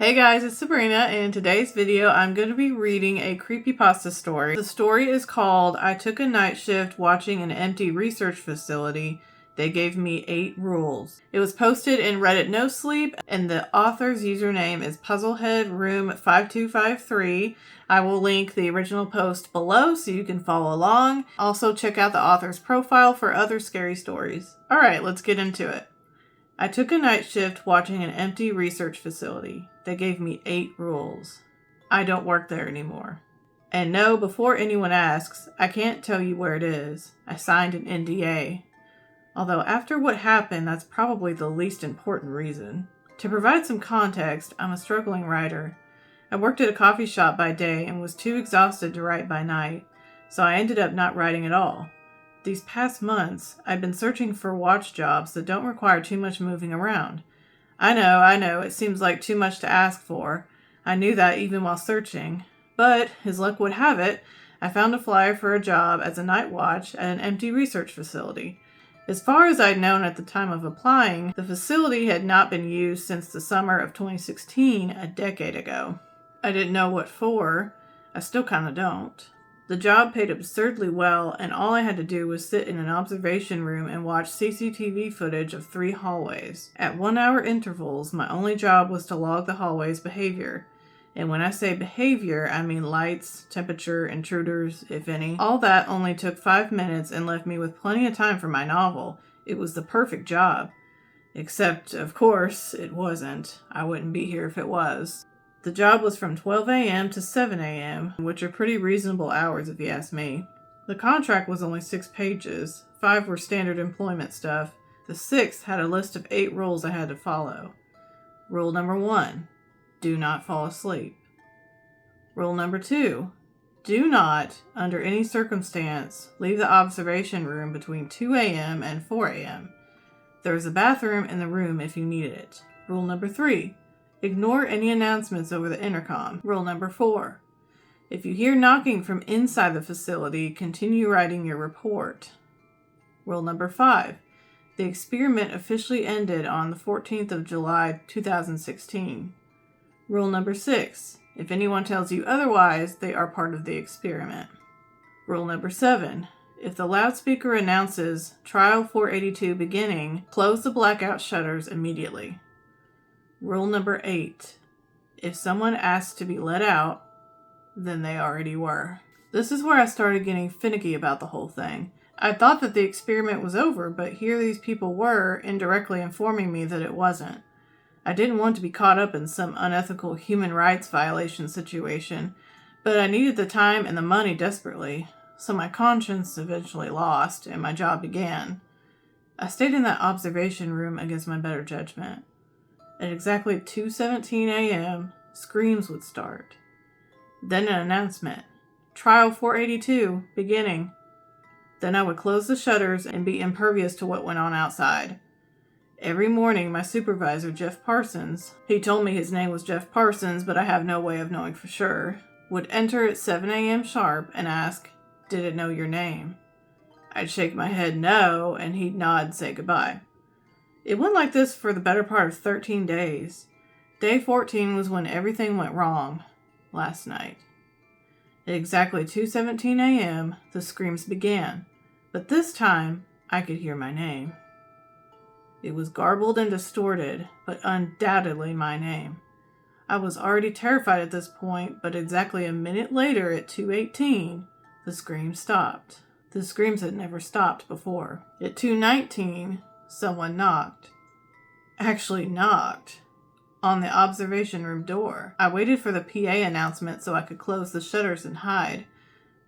Hey guys, it's Sabrina. In today's video, I'm going to be reading a creepypasta story. The story is called I Took a Night Shift Watching an Empty Research Facility. They Gave Me 8 Rules. It was posted in Reddit nosleep, and the author's username is puzzleheadroom5253. I will link the original post below so you can follow along. Also, check out the author's profile for other scary stories. Alright, let's get into it. I took a night shift watching an empty research facility. They gave me 8 rules. I don't work there anymore. And no, before anyone asks, I can't tell you where it is. I signed an NDA. Although after what happened, that's probably the least important reason. To provide some context, I'm a struggling writer. I worked at a coffee shop by day and was too exhausted to write by night, so I ended up not writing at all. These past months, I've been searching for watch jobs that don't require too much moving around. I know, it seems like too much to ask for. I knew that even while searching. But, as luck would have it, I found a flyer for a job as a night watch at an empty research facility. As far as I'd known at the time of applying, the facility had not been used since the summer of 2016, a decade ago. I didn't know what for. I still kinda don't. The job paid absurdly well, and all I had to do was sit in an observation room and watch CCTV footage of 3 hallways. At 1-hour intervals, my only job was to log the hallway's behavior. And when I say behavior, I mean lights, temperature, intruders, if any. All that only took 5 minutes and left me with plenty of time for my novel. It was the perfect job. Except, of course, it wasn't. I wouldn't be here if it was. The job was from 12 a.m. to 7 a.m., which are pretty reasonable hours if you ask me. The contract was only 6 pages. 5 were standard employment stuff. The 6th had a list of 8 rules I had to follow. Rule number 1, do not fall asleep. Rule number 2, do not, under any circumstance, leave the observation room between 2 a.m. and 4 a.m. There is a bathroom in the room if you need it. Rule number 3, ignore any announcements over the intercom. Rule number 4. If you hear knocking from inside the facility, continue writing your report. Rule number 5. The experiment officially ended on the 14th of July, 2016. Rule number 6. If anyone tells you otherwise, they are part of the experiment. Rule number 7. If the loudspeaker announces Trial 482 beginning, close the blackout shutters immediately. Rule number 8. If someone asks to be let out, then they already were. This is where I started getting finicky about the whole thing. I thought that the experiment was over, but here these people were, indirectly informing me that it wasn't. I didn't want to be caught up in some unethical human rights violation situation, but I needed the time and the money desperately, so my conscience eventually lost, and my job began. I stayed in that observation room against my better judgment. At exactly 2:17 a.m., screams would start. Then an announcement. Trial 482, beginning. Then I would close the shutters and be impervious to what went on outside. Every morning, my supervisor, Jeff Parsons, he told me his name was Jeff Parsons, but I have no way of knowing for sure, would enter at 7 a.m. sharp and ask, "Did it know your name?" I'd shake my head no, and he'd nod and say goodbye. It went like this for the better part of 13 days. Day 14 was when everything went wrong, last night. At exactly 2:17 a.m., the screams began, but this time I could hear my name. It was garbled and distorted, but undoubtedly my name. I was already terrified at this point, but exactly a minute later at 2:18, the screams stopped. The screams had never stopped before. At 2:19, someone knocked. Actually knocked. On the observation room door. I waited for the PA announcement so I could close the shutters and hide.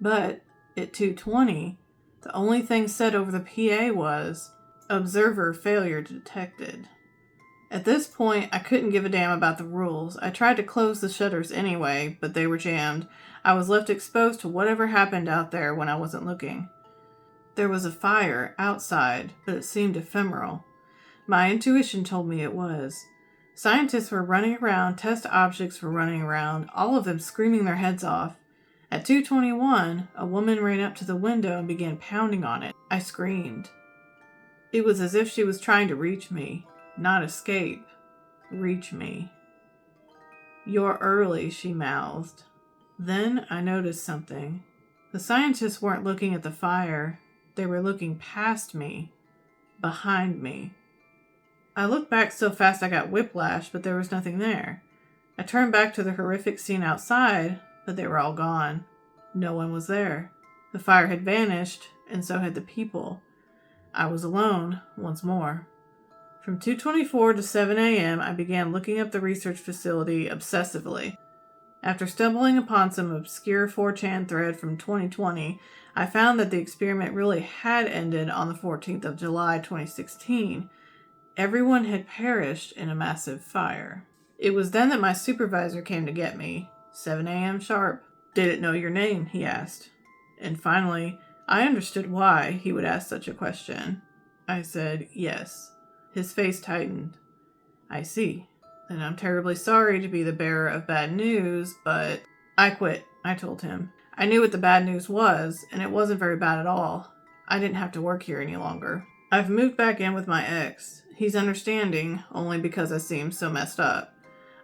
But at 2:20, the only thing said over the PA was, "Observer failure detected." At this point, I couldn't give a damn about the rules. I tried to close the shutters anyway, but they were jammed. I was left exposed to whatever happened out there when I wasn't looking. There was a fire outside, but it seemed ephemeral. My intuition told me it was. Scientists were running around, test objects were running around, all of them screaming their heads off. At 2:21, a woman ran up to the window and began pounding on it. I screamed. It was as if she was trying to reach me, not escape. Reach me. "You're early," she mouthed. Then I noticed something. The scientists weren't looking at the fire. They were looking past me, behind me. I looked back so fast I got whiplash, but there was nothing there. I turned back to the horrific scene outside, but they were all gone. No one was there. The fire had vanished, and so had the people. I was alone, once more. From 2:24 to 7 a.m., I began looking up the research facility obsessively. After stumbling upon some obscure 4chan thread from 2020, I found that the experiment really had ended on the 14th of July, 2016. Everyone had perished in a massive fire. It was then that my supervisor came to get me. 7 a.m. sharp. "Did it know your name?" he asked. And finally, I understood why he would ask such a question. I said, "Yes." His face tightened. "I see. Then I'm terribly sorry to be the bearer of bad news, but..." "I quit," I told him. I knew what the bad news was, and it wasn't very bad at all. I didn't have to work here any longer. I've moved back in with my ex. He's understanding, only because I seem so messed up.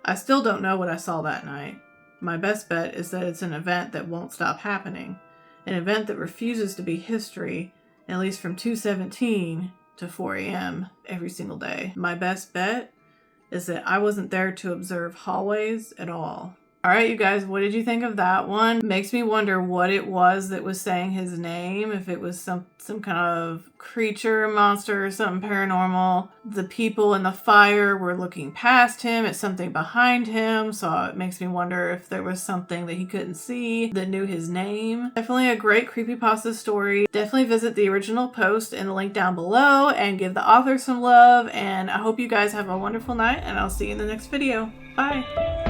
I still don't know what I saw that night. My best bet is that it's an event that won't stop happening. An event that refuses to be history, at least from 2:17 to 4 a.m. every single day. My best bet is that I wasn't there to observe hallways at all. All right, you guys, what did you think of that one? Makes me wonder what it was that was saying his name, if it was some kind of creature, monster, or something paranormal. The people in the fire were looking past him at something behind him, so it makes me wonder if there was something that he couldn't see that knew his name. Definitely a great creepypasta story. Definitely visit the original post in the link down below and give the author some love, and I hope you guys have a wonderful night, and I'll see you in the next video. Bye!